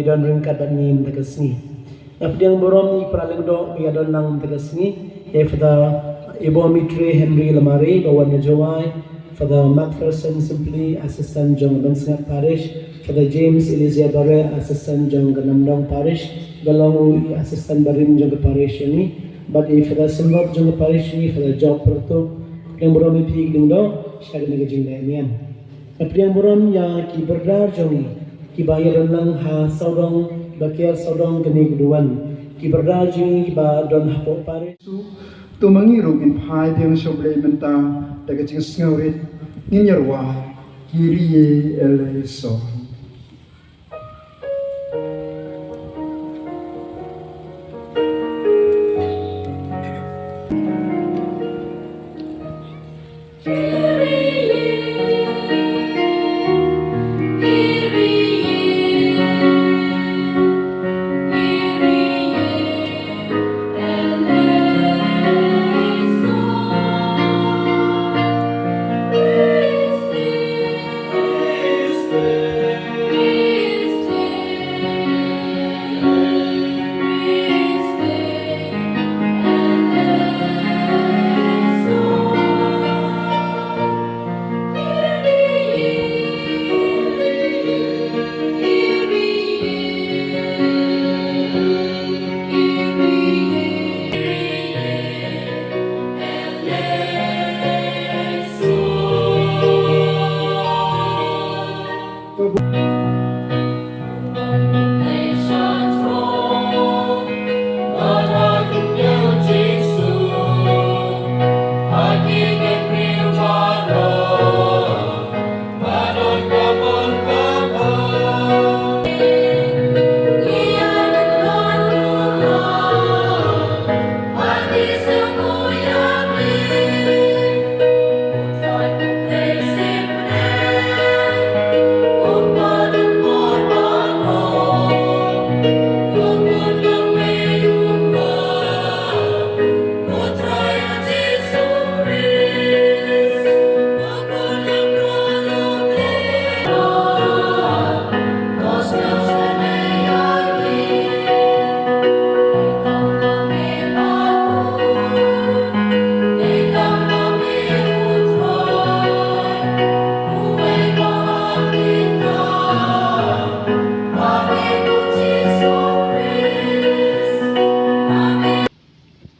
bidon ringkat dan ni mentegasni. Yang borom ni peraling do biadon nang mentegasni. Fada Ibo Mitre Henry Lamari bawan ngejawai. Fada Macpherson Simply Assistant Jong Bensengat Parish. Fada James Elysia Bare Assistant Jong Ganamdong Parish. Galong Assistant Barim Jong Parish ini. But fada Semrot Jong Parish ni fada job pertu. Yang borom ni pig dingdo syag negajing nian. Yang borom ya ki berdar jongi. Ki bayar lang ha saudong bakiar saudong geni guduan. Ki berdar jongi ba don hapo Parish. Tumangiru in pai piang soble menta daga ching ngawit nginyarwa kiriye eleso.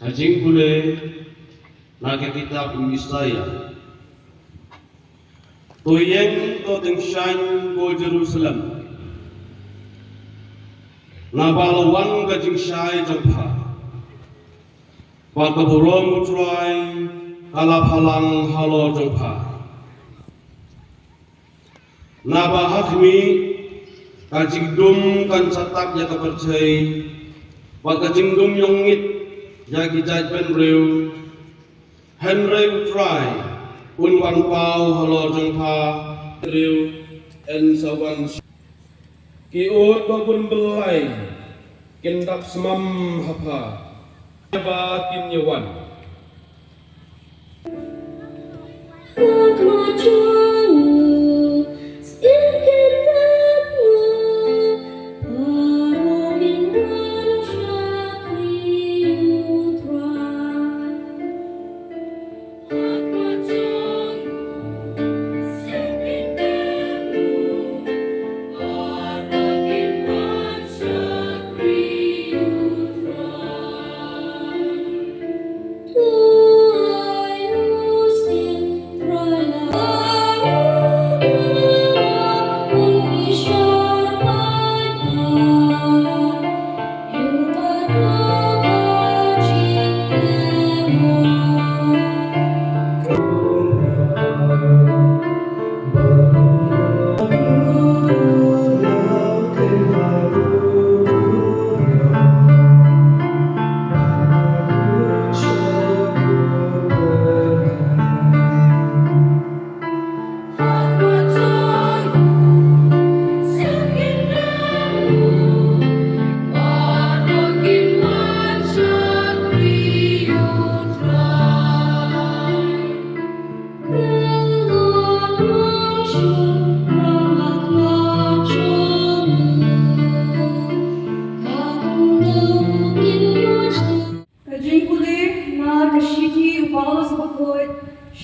Hajing kule nage kita Isaiah. Tuyeng to tengshan go Jerusalem. Nabalawan gajing syai jangpa. Pakaburom utrai kalaphalang halo jangpa. Nabahakmi kajing dum kan satak ya kapercay. Pagkajing dum yongit Jagi judgment rew Henry try Unwan pau halo jengpa rew En sawan Kiut babun belai Kindak semam hapa Jaba kinyawan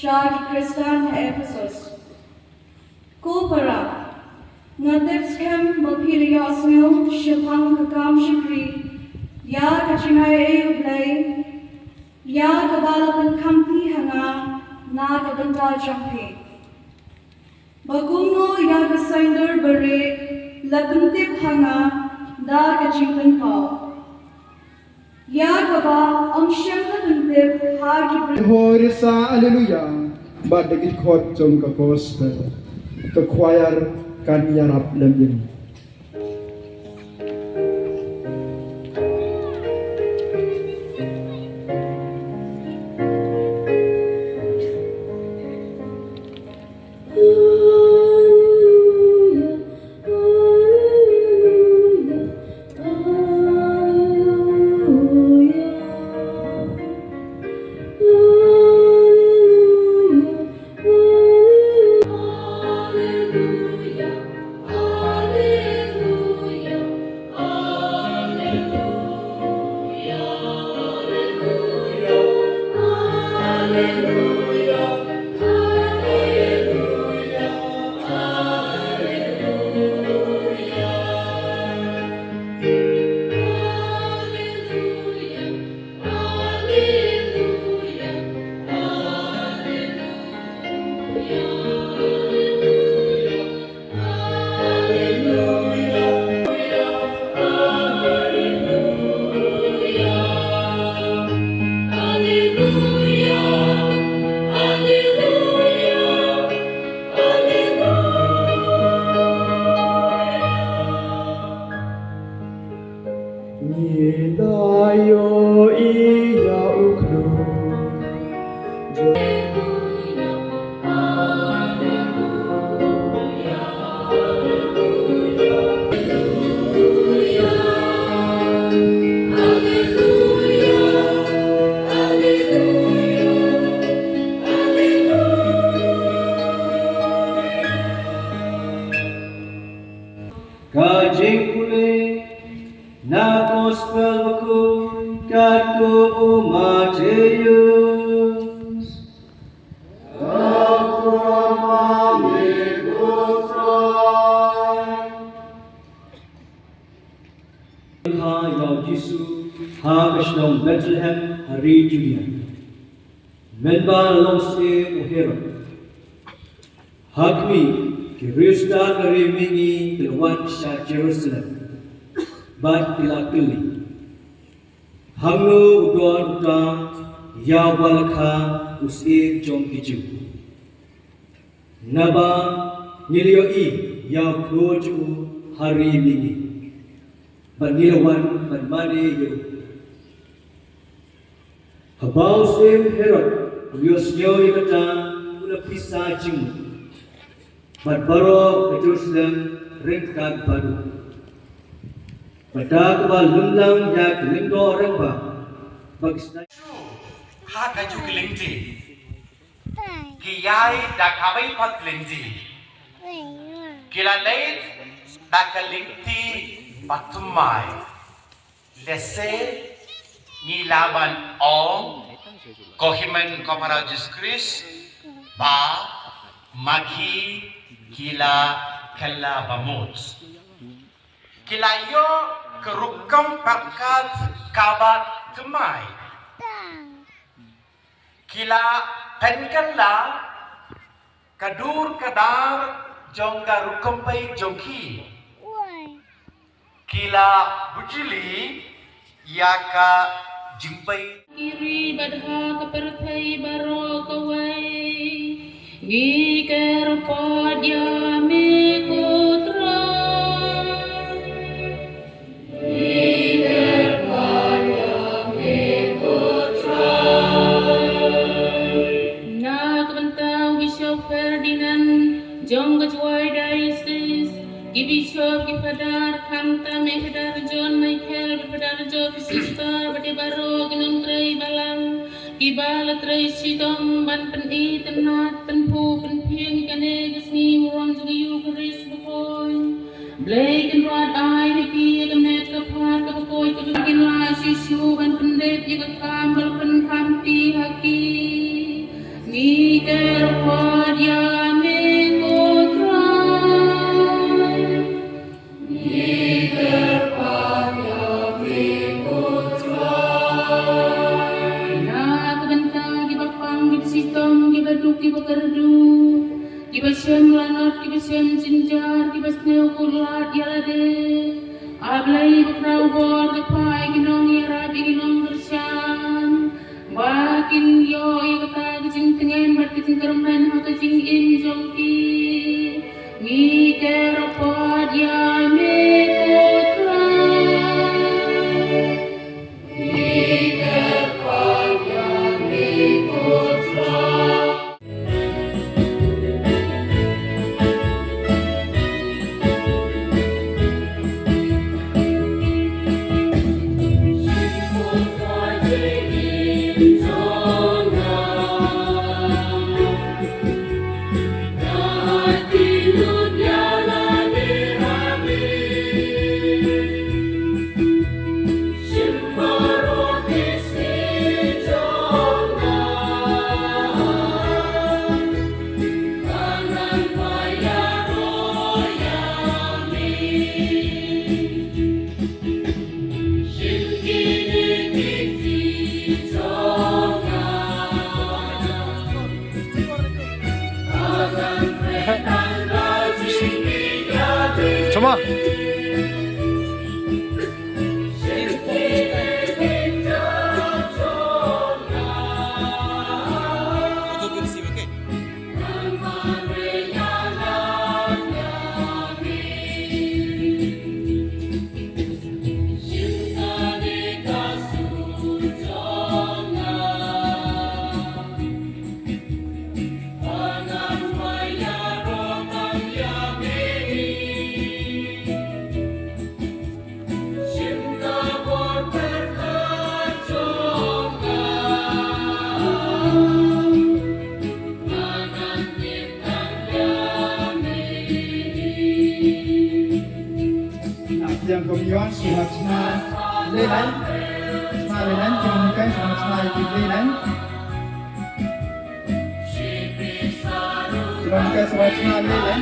Syari Kristan Ephesus. Kupara. Ngatip skem mapiliasmil shipang kakam shikri. Ya kachinay ayublay. Ya kabalapan kampi hanga. Na kabanta jampi. Bagungno ya kasander bare. Labantip hanga. Da kachingpan pao. Ya kaba ang siyang labantip hagi. Horisa aleluya badagit khot jong ka gospel ka choir kan yarap lembin Nilayo iya uklu Kajing pule na gospel baku katu Mateus. Ha yaw Jisu ha Krishnam Bethlehem hari Judea. Melba long se uhera. Hakmi Kirista karimingi kelwan sya Jerusalem. Bat pilakili. Hamno udon utang ya walakha usi jong kiju. Naba nilio I ya kroju hari mingi. Ban nilawan ban mane yo. Habau sem Herod ulios nyo ikata ula pisa jimu. Ban baro ke Jerusalem ringkat baru. Pada kebal lumlang ya kelinggo orang ba. Bagisna ha kaju kelingti kiyai da kabai pat kelingti kila leit da kelingti patumai lese ni laban om kohimen komara Jesus ba magi kila kala bamut kila yo kerukam pakat kabat kemai kila penkanla kadur kadar jongga rukampai jongki kila bujili yaka jimpai kiri badha kaperthai baro kawai giker padya me kotra giker padya me kotra na kabantau Bishop Ferdinand jongga juai diocese Bishop Gipadar Kanta Mehadar John Michael Gipadar John Sister Bade Baro Ginam Tray Balang Gibala Tray Sidom Ban Pen I Tenat Pen Pu Pen Piang Gane Gisni Muram Jugiyu Karis Bukoy Blake and Rod Eye Hiki Gamet Kapar Kapoy Kagin La Shishu Ban Pen Dep Yagakam Balpan Kampi Haki Nika bekerdu. Kibasem lanat, kibasem cinjar, kibasneu kulat yalade. Ablai bekrau bor tepai ginong yarabi ginong gersan. Bakin yo ikata kecing tengen bat kecing kermen ha kecing in jongki. Mi teropod ya me putra. Sama. Yang komion sumaksna lelan sma lelan komunikan sumaksna ikut lelan komunikan sumaksna lelan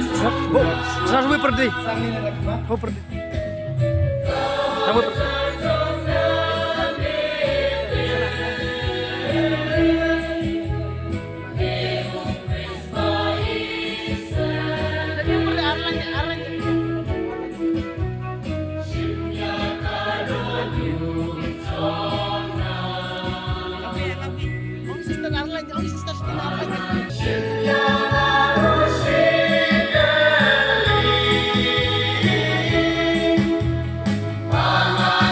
bu sana pergi sang lelan lagi bu pergi Bye.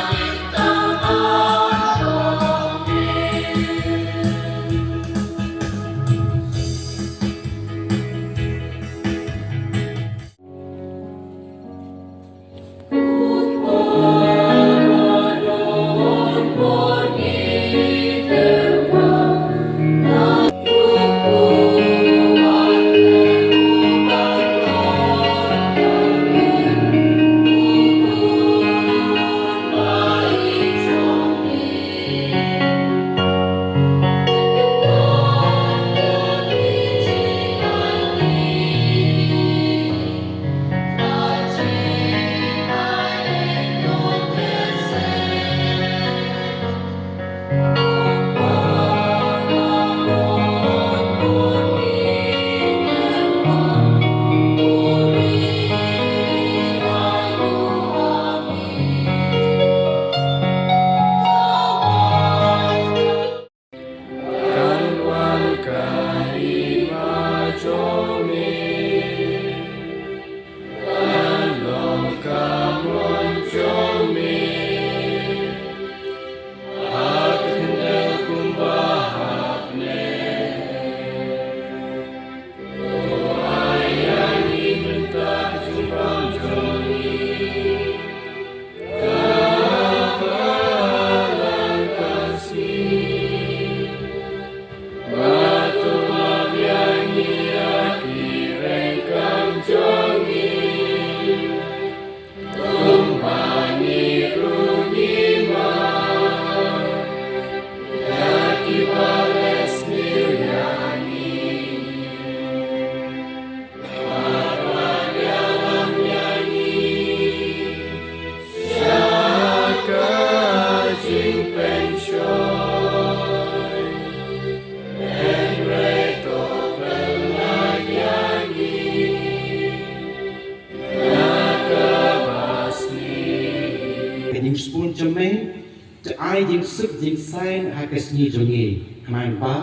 ai jing suk jing sign akasni jongi kmain ba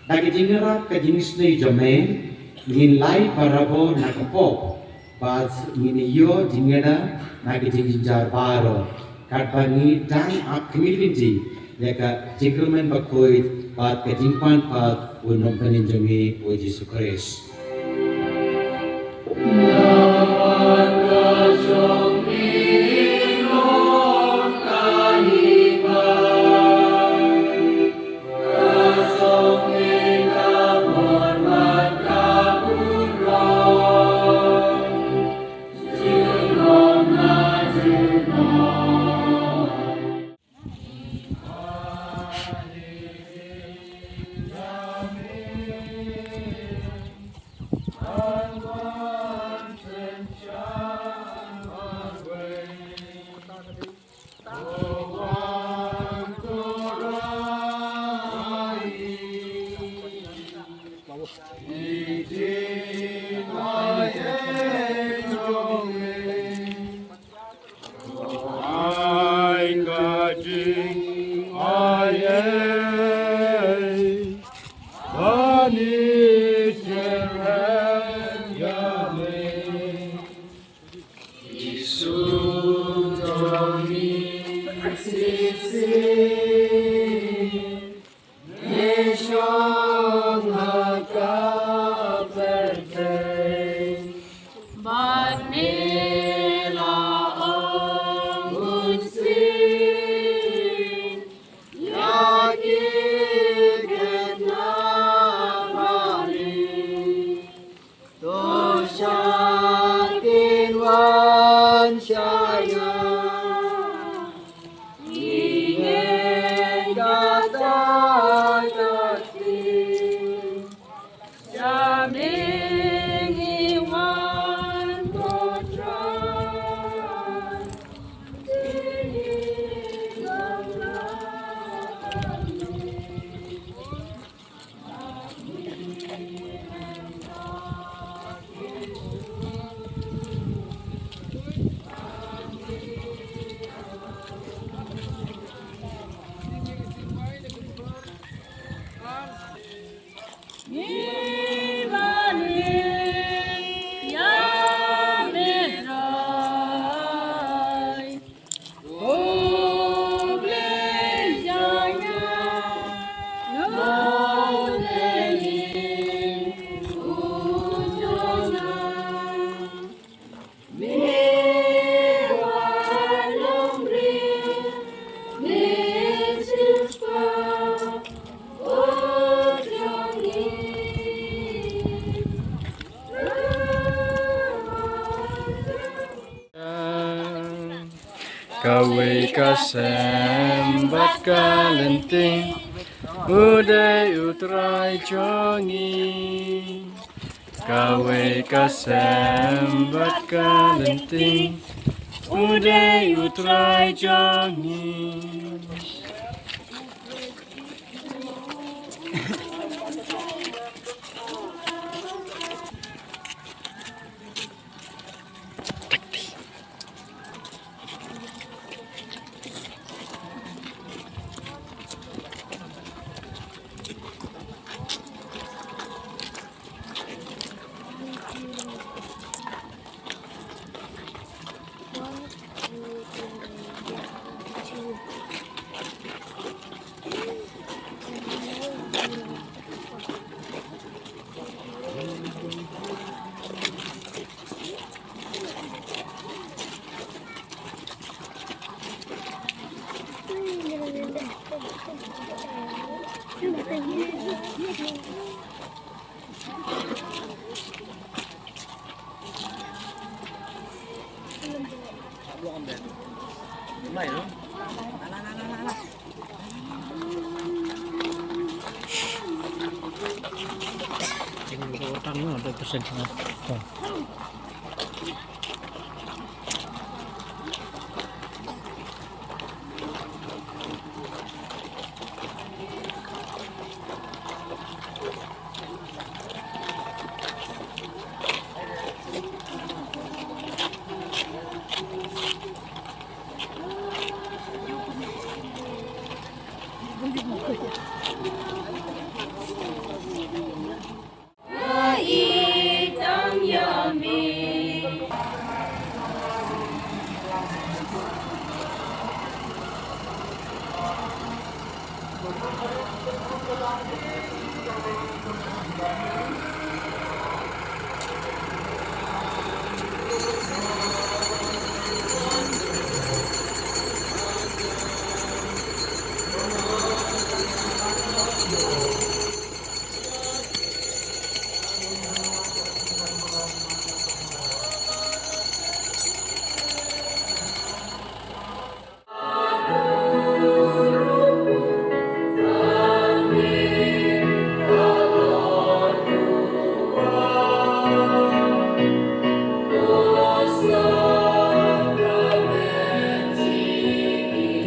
dagi jingarap ka jinis nei jome ngin lai parabo nakapo bas ngini yo jingeda nagi jinjar baro katbangi dan akmilinji leka jingkelmen bakoi pat ka jingpan pat unom panin jongi o Jesu Kristus. Kawe kasembat kalenting Udai utrai jongi Kawe kasembat kalenting Udai utrai jongi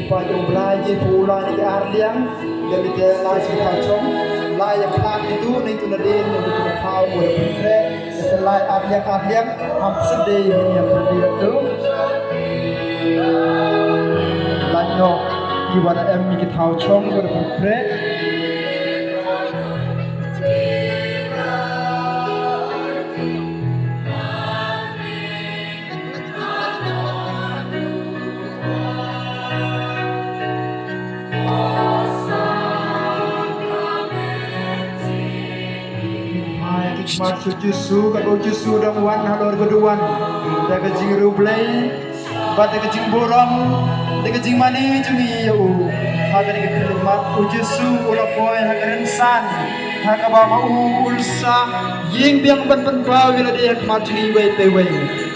Tipa jong belai je pula ni arliang dia bete lai si kacong lai yang kelak itu ni tu nadin yang betul kau boleh berkre dia lai arliang ham sedih yang berdiri tu lai no iwana em mi ke thau chong boleh berkre Masuk Yesus, kalau Yesus dah wan halor keduan, dah kecing rublay, pada kecing borong, dah kecing mani cumi ya haga ni kekelimat Yesus ulah boy haga insan, haga bawa ulsa, ying biang ban bau bila dia kemat cumi way,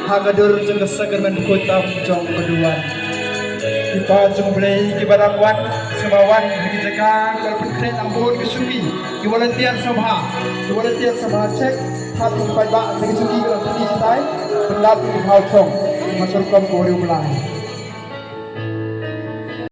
haga dur jeng kesakerman kota jong keduan. Kita jumpai di barawan sebawan di jaga kalau berkret ambon kesuki di volunteer sabha cek hati pai ba dengan suki kalau tadi sitai pendat di hau chong masuk kom kori ulang